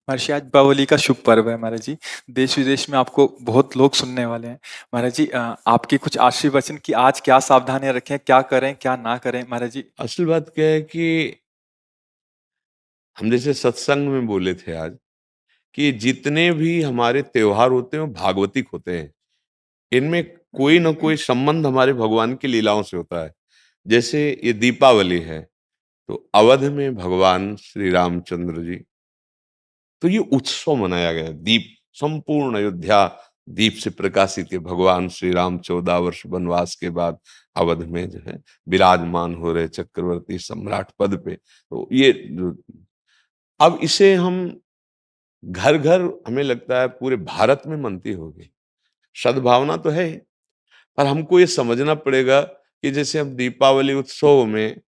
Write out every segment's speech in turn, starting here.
महर्षि जी, आज दीपावली का शुभ पर्व है महाराज जी। देश विदेश में आपको बहुत लोग सुनने वाले हैं। महाराज जी, आपके कुछ आशीर्वचन कि आज क्या सावधानियां रखें, क्या करें क्या ना करें महाराज जी। असल बात क्या है कि हम जैसे सत्संग में बोले थे आज कि जितने भी हमारे त्योहार होते हैं वो भागवतिक होते हैं। इनमें कोई ना कोई संबंध हमारे भगवान की लीलाओं से होता है। जैसे ये दीपावली है तो अवध में भगवान श्री रामचंद्र जी, तो ये उत्सव मनाया गया। दीप, संपूर्ण अयोध्या दीप से प्रकाशित है। भगवान श्री राम 14 वर्ष वनवास के बाद अवध में जो है विराजमान हो रहे चक्रवर्ती सम्राट पद पे। तो ये अब इसे हम घर घर, हमें लगता है पूरे भारत में मनती होगी। सद्भावना तो है, पर हमको ये समझना पड़ेगा कि जैसे हम दीपावली उत्सव में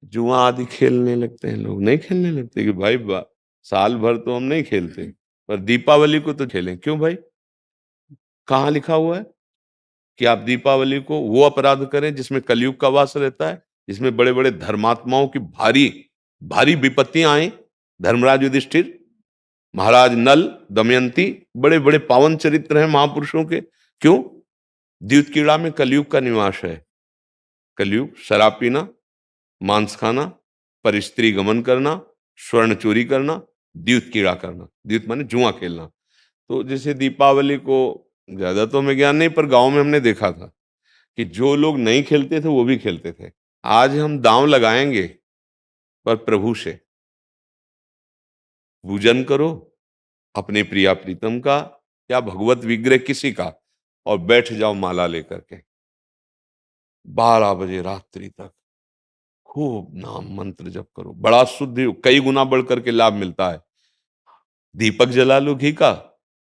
जुआ आदि खेलने लगते हैं, लोग नहीं खेलने लगते कि भाई साल भर तो हम नहीं खेलते, पर दीपावली को तो खेलें। क्यों भाई? कहाँ लिखा हुआ है कि आप दीपावली को वो अपराध करें जिसमें कलयुग का वास रहता है, जिसमें बड़े बड़े धर्मात्माओं की भारी भारी विपत्तियां आई। धर्मराज युधिष्ठिर, महाराज नल, दमयंती, बड़े बड़े पावन चरित्र हैं महापुरुषों के। क्यों? द्यूत कीड़ा में कलयुग का निवास है। कलयुग शराब पीना, मांस खाना, पर स्त्री गमन करना, स्वर्ण चोरी करना, द्यूत कीड़ा करना। द्यूत माने जुआ खेलना। तो जैसे दीपावली को, ज्यादा तो हमें ज्ञान नहीं, पर गांव में हमने देखा था कि जो लोग नहीं खेलते थे वो भी खेलते थे। आज हम दांव लगाएंगे, पर प्रभु से पूजन करो, अपने प्रिया प्रीतम का या भगवत विग्रह किसी का, और बैठ जाओ माला लेकर के 12 बजे रात्रि तक खूब नाम मंत्र जप करो। बड़ा शुद्ध, कई गुना बढ़ करके लाभ मिलता है। दीपक जला लो घी का,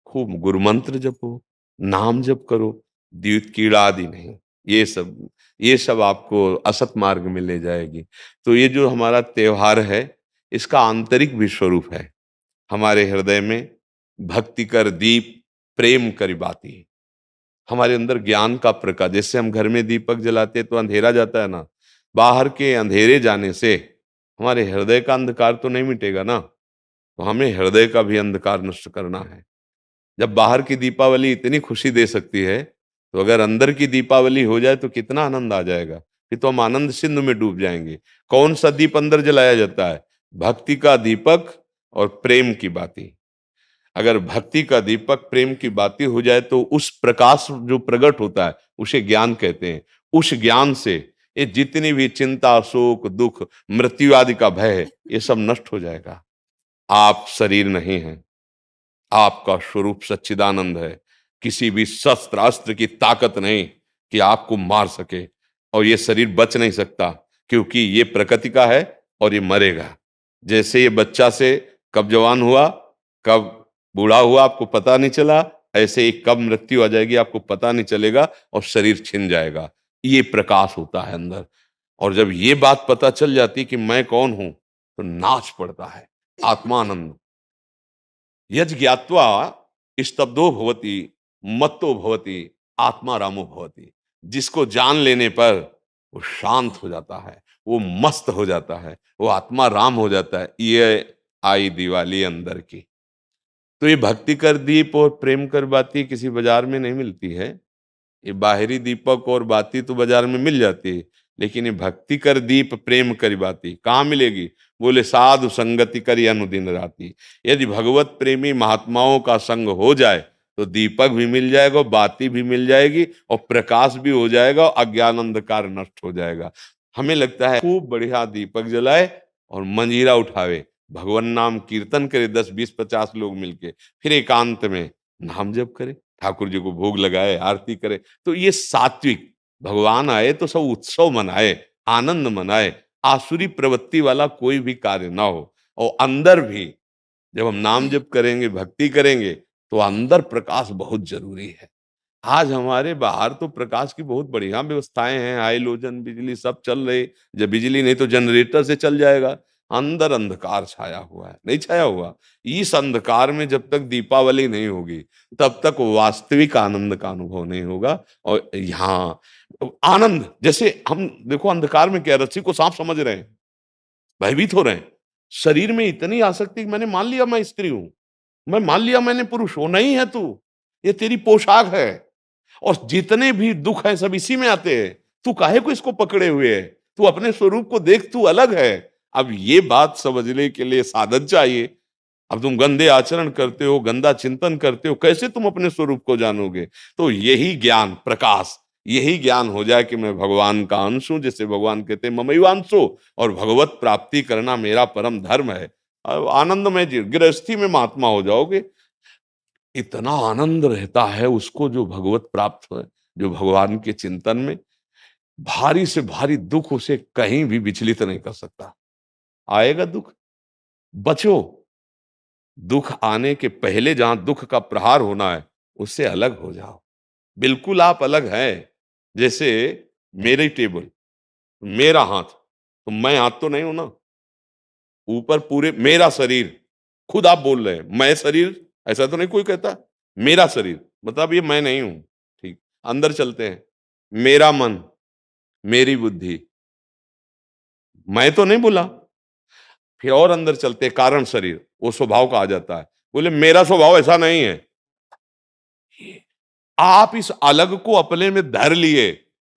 खूब गुरु मंत्र जपो, नाम जप करो, द्यूत कीड़ा आदि नहीं। ये सब आपको असत मार्ग में ले जाएगी। तो ये जो हमारा त्योहार है, इसका आंतरिक भी स्वरूप है। हमारे हृदय में भक्ति कर दीप, प्रेम करी बाती। हमारे अंदर ज्ञान का प्रकाश, जैसे हम घर में दीपक जलाते तो अंधेरा जाता है ना, बाहर के अंधेरे जाने से हमारे हृदय का अंधकार तो नहीं मिटेगा ना। तो हमें हृदय का भी अंधकार नष्ट करना है। जब बाहर की दीपावली इतनी खुशी दे सकती है, तो अगर अंदर की दीपावली हो जाए तो कितना आनंद आ जाएगा। फिर तो हम आनंद सिंधु में डूब जाएंगे। कौन सा दीप अंदर जलाया जाता है? भक्ति का दीपक और प्रेम की बाती। अगर भक्ति का दीपक प्रेम की बाती हो जाए तो उस प्रकाश जो प्रकट होता है उसे ज्ञान कहते हैं। उस ज्ञान से ये जितनी भी चिंता, शोक, दुख, मृत्यु आदि का भय है, ये सब नष्ट हो जाएगा। आप शरीर नहीं हैं, आपका स्वरूप सच्चिदानंद है। किसी भी शस्त्र अस्त्र की ताकत नहीं कि आपको मार सके, और ये शरीर बच नहीं सकता, क्योंकि ये प्रकृति का है और ये मरेगा। जैसे ये बच्चा से कब जवान हुआ, कब बूढ़ा हुआ आपको पता नहीं चला, ऐसे ही कब मृत्यु आ जाएगी आपको पता नहीं चलेगा, और शरीर छिन जाएगा। ये प्रकाश होता है अंदर। और जब ये बात पता चल जाती कि मैं कौन हूं, तो नाच पड़ता है आत्मानंद। यज ज्ञात्वा स्तब्धो भवति, मत्तो भवति, आत्मा रामो भवति। जिसको जान लेने पर वो शांत हो जाता है, वो मस्त हो जाता है, वो आत्मा राम हो जाता है। ये आई दिवाली अंदर की। तो ये भक्ति कर दीप और प्रेम कर बाती किसी बाजार में नहीं मिलती है। ये बाहरी दीपक और बाती तो बाजार में मिल जाती है, लेकिन ये भक्ति कर दीप प्रेम करी बाती कहाँ मिलेगी? बोले साधु संगति करी अनुदिन राती। यदि भगवत प्रेमी महात्माओं का संग हो जाए तो दीपक भी मिल जाएगा, बाती भी मिल जाएगी, और प्रकाश भी हो जाएगा, और अज्ञान अंधकार नष्ट हो जाएगा। हमें लगता है खूब बढ़िया दीपक जलाए और मंजीरा उठावे, भगवान नाम कीर्तन करे 10 20 50 लोग मिलके, फिर एकांत में नाम जप करे, ठाकुर जी को भोग लगाए, आरती करे। तो ये सात्विक, भगवान आए तो सब उत्सव मनाए, आनंद मनाए, आसुरी प्रवृत्ति वाला कोई भी कार्य ना हो। और अंदर भी जब हम नाम जप करेंगे, भक्ति करेंगे, तो अंदर प्रकाश बहुत जरूरी है। आज हमारे बाहर तो प्रकाश की बहुत बढ़िया व्यवस्थाएं हैं, हाइलोजन बिजली सब चल रही। जब बिजली नहीं तो जनरेटर से चल जाएगा। अंदर अंधकार छाया हुआ है, नहीं छाया हुआ? इस अंधकार में जब तक दीपावली नहीं होगी, तब तक वास्तविक आनंद का अनुभव नहीं होगा। और यहाँ आनंद, जैसे हम देखो अंधकार में क्या, रस्सी को सांप समझ रहे हैं, भयभीत हो रहे हैं। शरीर में इतनी आसक्ति कि मैंने मान लिया मैं स्त्री हूं, मैं मान लिया मैंने पुरुष हूं। नहीं है तू, ये तेरी पोशाक है। और जितने भी दुख हैं सब इसी में आते हैं। तू काहे को इसको पकड़े हुए है? तू अपने स्वरूप को देख, तू अलग है। अब ये बात समझने के लिए साधन चाहिए। अब तुम गंदे आचरण करते हो, गंदा चिंतन करते हो, कैसे तुम अपने स्वरूप को जानोगे? तो यही ज्ञान प्रकाश, यही ज्ञान हो जाए कि मैं भगवान का अंश हूं, जैसे भगवान कहते हैं ममैवांशो, और भगवत प्राप्ति करना मेरा परम धर्म है। अब आनंदमय गृहस्थी में महात्मा हो जाओगे। इतना आनंद रहता है उसको जो भगवत प्राप्त है, जो भगवान के चिंतन में। भारी से भारी दुख उसे कहीं भी विचलित नहीं कर सकता। आएगा दुख, बचो। दुख आने के पहले जहां दुख का प्रहार होना है, उससे अलग हो जाओ। बिल्कुल आप अलग हैं। जैसे मेरी टेबल, मेरा हाथ, तो मैं हाथ तो नहीं हूं ना। ऊपर पूरे मेरा शरीर, खुद आप बोल रहे हैं मैं शरीर, ऐसा तो नहीं कोई कहता। मेरा शरीर मतलब ये मैं नहीं हूं। ठीक, अंदर चलते हैं। मेरा मन, मेरी बुद्धि, मैं तो नहीं बोला। फिर और अंदर चलते हैं, कारण शरीर, वो स्वभाव का आ जाता है। बोले मेरा स्वभाव ऐसा नहीं है। आप इस अलग को अपने में धर लिए,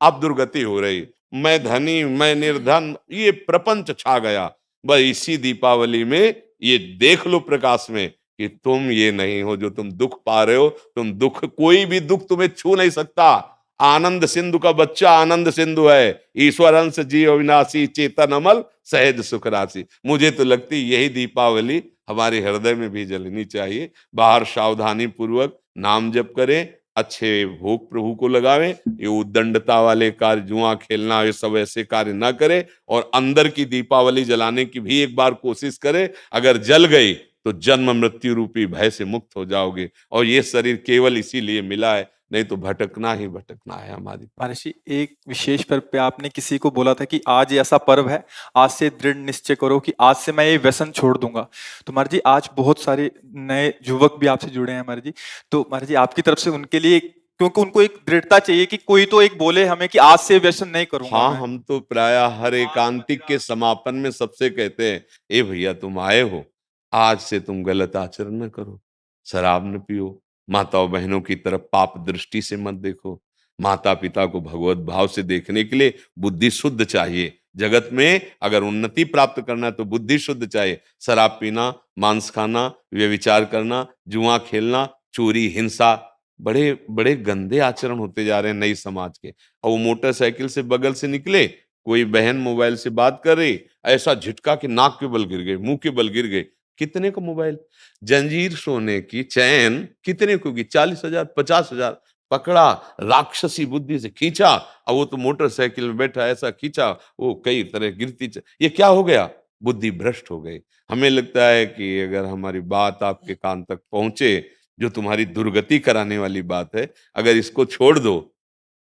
आप दुर्गति हो रही। मैं धनी, मैं निर्धन, ये प्रपंच छा गया। बस इसी दीपावली में ये देख लो प्रकाश में कि तुम ये नहीं हो जो तुम दुख पा रहे हो। तुम दुख, कोई भी दुख तुम्हें छू नहीं सकता। आनंद सिंधु का बच्चा आनंद सिंधु है। ईश्वर अंश जीव अविनाशी, चेतन अमल, सहज सुख राशि। मुझे तो लगती यही दीपावली हमारे हृदय में भी जलनी चाहिए। बाहर सावधानी पूर्वक नाम जप करें, अच्छे भोग प्रभु को लगावें। ये उद्दंडता वाले कार्य, जुआ खेलना, ये सब ऐसे कार्य ना करें। और अंदर की दीपावली जलाने की भी एक बार कोशिश करें। अगर जल गई तो जन्म मृत्यु रूपी भय से मुक्त हो जाओगे। और ये शरीर केवल इसीलिए मिला है, नहीं तो भटकना ही भटकना है हमारी। महर्षि जी, एक विशेष पर्व पे आपने किसी को बोला था कि आज ये ऐसा पर्व है, आज से दृढ़ निश्चय करो कि आज से मैं ये व्यसन छोड़ दूंगा। तो महर्षि जी, आज बहुत सारे नए युवक भी आपसे जुड़े हैं महर्षि जी। तो महर्षि जी, आपकी तरफ से उनके लिए, क्योंकि उनको एक दृढ़ता चाहिए कि कोई तो एक बोले हमें कि आज से व्यसन नहीं करूंगा हाँ, मैं। हम तो प्रायः हर एकांतिक के समापन में सबसे कहते हैं, ए भैया तुम आए हो, आज से तुम गलत आचरण न करो, शराब न पियो, माताओं बहनों की तरफ पाप दृष्टि से मत देखो। माता पिता को भगवत भाव से देखने के लिए बुद्धि शुद्ध चाहिए। जगत में अगर उन्नति प्राप्त करना है तो बुद्धि शुद्ध चाहिए। शराब पीना, मांस खाना, व्यभिचार करना, जुआ खेलना, चोरी, हिंसा, बड़े बड़े गंदे आचरण होते जा रहे हैं नई समाज के। और वो मोटरसाइकिल से बगल से निकले, कोई बहन मोबाइल से बात कर रही, ऐसा झटका कि नाक के बल गिर गए, मुंह के बल गिर गए। कितने का मोबाइल? जंजीर सोने की चैन कितने को की? 40,000, 50,000। पकड़ा, राक्षसी बुद्धि से खींचा, और वो तो मोटरसाइकिल में बैठा, ऐसा खींचा, वो कई तरह गिरती ये क्या हो गया? बुद्धि भ्रष्ट हो गई। हमें लगता है कि अगर हमारी बात आपके कान तक पहुंचे, जो तुम्हारी दुर्गति कराने वाली बात है, अगर इसको छोड़ दो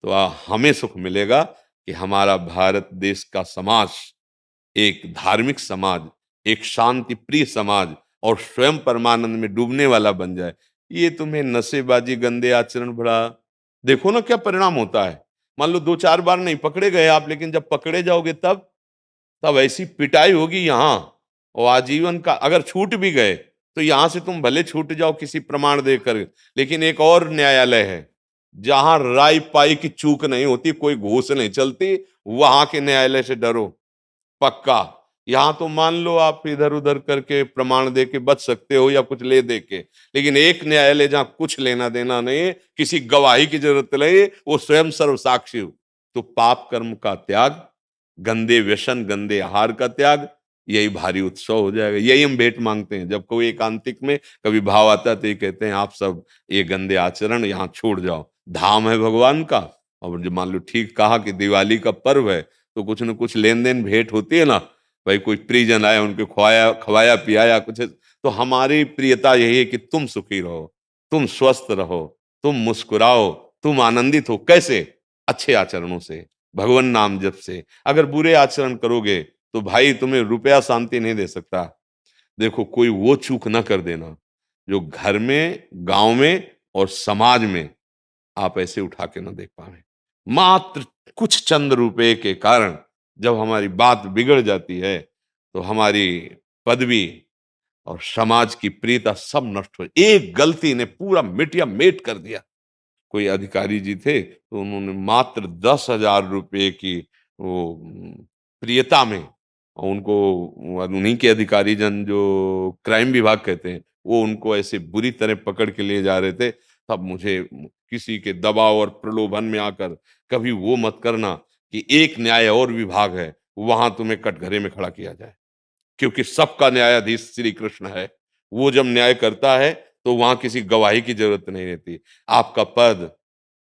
तो हमें सुख मिलेगा कि हमारा भारत देश का समाज एक धार्मिक समाज, एक शांति प्रिय समाज और स्वयं परमानंद में डूबने वाला बन जाए। ये तुम्हें नशेबाजी, गंदे आचरण, बड़ा देखो ना क्या परिणाम होता है। मान लो 2-4 बार नहीं पकड़े गए आप, लेकिन जब पकड़े जाओगे तब तब ऐसी पिटाई होगी यहाँ, और आजीवन का। अगर छूट भी गए तो यहां से तुम भले छूट जाओ किसी प्रमाण देकर, लेकिन एक और न्यायालय है जहां राय पाई की चूक नहीं होती, कोई घूस नहीं चलती, वहां के न्यायालय से डरो पक्का। यहां तो मान लो आप इधर उधर करके प्रमाण दे के बच सकते हो या कुछ ले दे के, लेकिन एक न्यायालय जहां कुछ लेना देना नहीं, किसी गवाही की जरूरत नहीं, वो स्वयं सर्व साक्षी हो। तो पाप कर्म का त्याग, गंदे व्यसन, गंदे आहार का त्याग, यही भारी उत्सव हो जाएगा। यही हम भेंट मांगते हैं जब कोई एकांतिक में कभी भाव आता है, तो ये कहते हैं आप सब ये गंदे आचरण यहाँ छोड़ जाओ, धाम है भगवान का। और जो मान लो ठीक कहा कि दिवाली का पर्व है, तो कुछ न कुछ लेन देन भेंट होती है ना। भाई कोई परिजन आए, उनके खवाया खवाया पियाया कुछ, तो हमारी प्रियता यही है कि तुम सुखी रहो, तुम स्वस्थ रहो, तुम मुस्कुराओ, तुम आनंदित हो। कैसे? अच्छे आचरणों से, भगवान नाम जप से। अगर बुरे आचरण करोगे तो भाई तुम्हें रुपया शांति नहीं दे सकता। देखो, कोई वो चूक ना कर देना जो घर में, गांव में और समाज में आप ऐसे उठा के ना देख पाए। मात्र कुछ चंद रुपए के कारण जब हमारी बात बिगड़ जाती है, तो हमारी पदवी और समाज की प्रियता सब नष्ट हो, एक गलती ने पूरा मिटिया मेट कर दिया। कोई अधिकारी जी थे तो उन्होंने मात्र 10,000 रुपए की वो प्रियता में उनको, उन्हीं के अधिकारी जन जो क्राइम विभाग कहते हैं, वो उनको ऐसे बुरी तरह पकड़ के ले जा रहे थे। तब मुझे किसी के दबाव और प्रलोभन में आकर कभी वो मत करना कि एक न्याय और विभाग है, वहां तुम्हें कटघरे में खड़ा किया जाए, क्योंकि सबका न्यायाधीश श्री कृष्ण है। वो जब न्याय करता है तो वहां किसी गवाही की जरूरत नहीं रहती। आपका पद,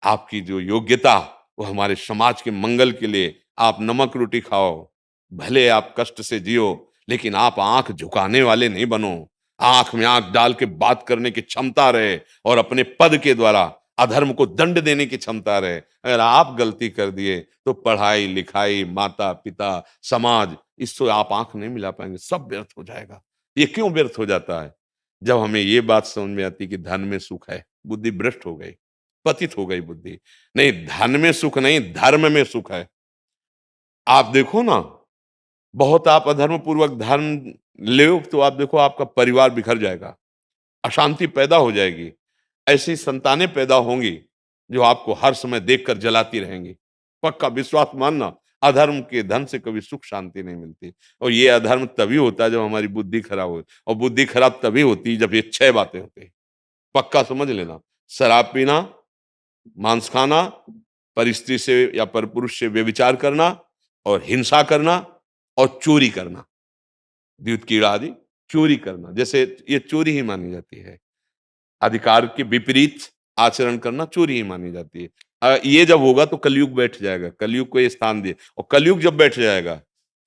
आपकी जो योग्यता, वो हमारे समाज के मंगल के लिए, आप नमक रोटी खाओ, भले आप कष्ट से जियो, लेकिन आप आंख झुकाने वाले नहीं बनो। आंख में आंख डाल के बात करने की क्षमता रहे और अपने पद के द्वारा अधर्म को दंड देने की क्षमता रहे। अगर आप गलती कर दिए तो पढ़ाई लिखाई, माता पिता, समाज, इससे आप आंख नहीं मिला पाएंगे, सब व्यर्थ हो जाएगा। ये क्यों व्यर्थ हो जाता है? जब हमें ये बात समझ में आती कि धन में सुख है, बुद्धि भ्रष्ट हो गई, पतित हो गई बुद्धि। नहीं, धन में सुख नहीं, धर्म में सुख है। आप देखो ना, बहुत आप अधर्म पूर्वक धर्म ले तो आप देखो आपका परिवार बिखर जाएगा, अशांति पैदा हो जाएगी। ऐसी संतानें पैदा होंगी जो आपको हर समय देखकर जलाती रहेंगी। पक्का विश्वास मानना, अधर्म के धन से कभी सुख शांति नहीं मिलती। और ये अधर्म तभी होता है जब हमारी बुद्धि खराब हो, और बुद्धि खराब तभी होती है जब ये 6 बातें होती हैं। पक्का समझ लेना, शराब पीना, मांस खाना, परस्त्री से या परपुरुष से व्यभिचार करना, और हिंसा करना, और चोरी करना, द्यूत कीड़ा आदि चोरी करना, जैसे ये चोरी ही मानी जाती है। अधिकार के विपरीत आचरण करना चोरी ही मानी जाती है। ये जब होगा तो कलयुग बैठ जाएगा, कलयुग को ये स्थान दिए, और कलयुग जब बैठ जाएगा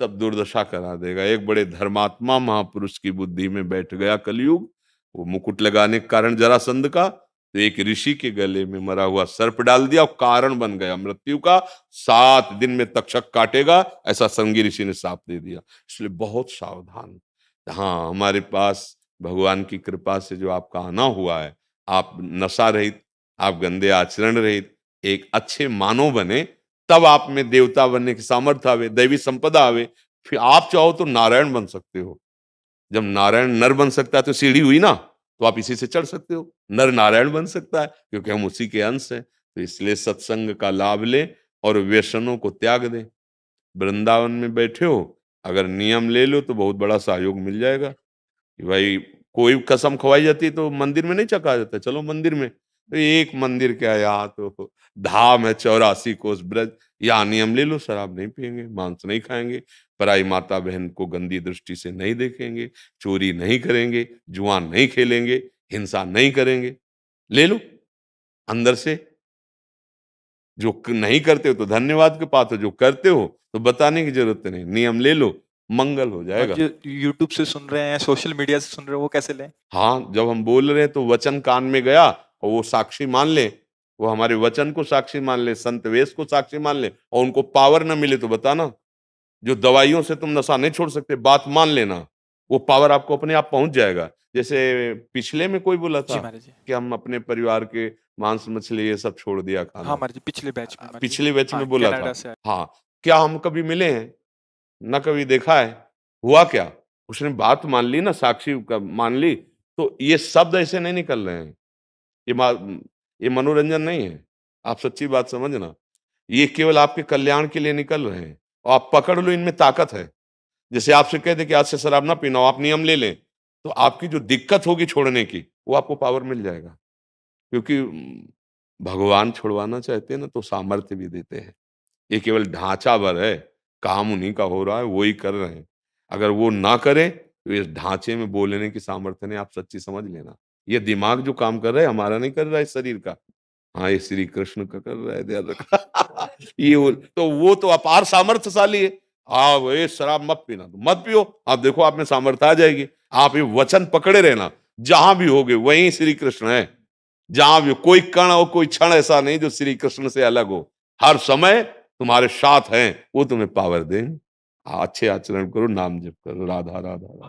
तब दुर्दशा करा देगा। एक बड़े धर्मात्मा महापुरुष की बुद्धि में बैठ गया कलयुग, वो मुकुट लगाने के कारण जरासंध का, तो एक ऋषि के गले में मरा हुआ सर्प डाल दिया और कारण बन गया मृत्यु का। 7 दिन में तक्षक काटेगा, ऐसा संगी ऋषि ने शाप दे दिया। इसलिए बहुत सावधान। हाँ, हमारे पास भगवान की कृपा से जो आपका आना हुआ है, आप नशा रहित, आप गंदे आचरण रहित एक अच्छे मानव बने, तब आप में देवता बनने की सामर्थ्य आवे, दैवी संपदा आवे। फिर आप चाहो तो नारायण बन सकते हो। जब नारायण नर बन सकता है तो सीढ़ी हुई ना, तो आप इसी से चढ़ सकते हो। नर नारायण बन सकता है क्योंकि हम उसी के अंश हैं। तो इसलिए सत्संग का लाभ ले और व्यसनों को त्याग दें। वृंदावन में बैठे हो, अगर नियम ले लो तो बहुत बड़ा सहयोग मिल जाएगा। कि भाई कोई कसम खवाई जाती है तो मंदिर में नहीं चखा जाता, चलो मंदिर में। तो एक मंदिर क्या, यहाँ तो धाम है 84 कोस ब्रज, यहाँ नियम ले लो, शराब नहीं पियेंगे, मांस नहीं खाएंगे, पराई माता बहन को गंदी दृष्टि से नहीं देखेंगे, चोरी नहीं करेंगे, जुआ नहीं खेलेंगे, हिंसा नहीं करेंगे। ले लो अंदर से। जो नहीं करते हो तो धन्यवाद के पात्र हो, जो करते हो तो बताने की जरूरत नहीं, नियम ले लो, मंगल हो और जाएगा। जो यूट्यूब से सुन रहे हैं, सोशल मीडिया से सुन रहे हैं, वो कैसे लें? हाँ, जब हम बोल रहे हैं तो वचन कान में गया और वो साक्षी मान ले, वो हमारे वचन को साक्षी मान ले, संत वेश को साक्षी मान ले, और उनको पावर न मिले तो बताना। जो दवाइयों से तुम नशा नहीं छोड़ सकते, बात मान लेना, वो पावर आपको अपने आप पहुंच जाएगा। जैसे पिछले में कोई बोला जी था महाराज जी। कि हम अपने परिवार के मांस मछली ये सब छोड़ दिया हाँ खाना, महाराज जी, पिछले बैच में महाराज जी। पिछले बैच हाँ, में बोला कनाडा था। से आए। हाँ, क्या हम कभी मिले हैं? ना कभी देखा है। हुआ क्या? उसने बात मान ली ना, साक्षी का मान ली। तो ये शब्द ऐसे नहीं निकल रहे हैं, ये ये मनोरंजन नहीं है। आप सच्ची बात समझना, ये केवल आपके कल्याण के लिए निकल रहे हैं, और आप पकड़ लो, इनमें ताकत है। जैसे आपसे कह दे कि आज से शराब ना पीना, आप नियम ले लें, तो आपकी जो दिक्कत होगी छोड़ने की, वो आपको पावर मिल जाएगा। क्योंकि भगवान छुड़वाना चाहते हैं ना तो सामर्थ्य भी देते हैं। ये केवल ढांचा भर है, काम उन्हीं का हो रहा है, वो ही कर रहे हैं। अगर वो ना करें तो इस ढांचे में बोलने की सामर्थ्य नहीं, आप सच्ची समझ लेना। ये दिमाग जो काम कर रहा है हमारा नहीं कर रहा है, शरीर का। हाँ, ये श्री कृष्ण का कर रहा है, ध्यान रखना। वो तो अपार सामर्थ्यशाली है। हाँ, वो शराब मत पीना, तो मत पियो, आप देखो आप में सामर्थ्य आ जाएगी। आप ये वचन पकड़े रहना, जहां भी होगे वहीं श्री कृष्ण है। जहां भी कोई कण और कोई क्षण ऐसा नहीं जो श्री कृष्ण से अलग हो। हर समय तुम्हारे साथ हैं, वो तुम्हें पावर दें। अच्छे आचरण करो, नाम जप करो, राधा राधा राधा।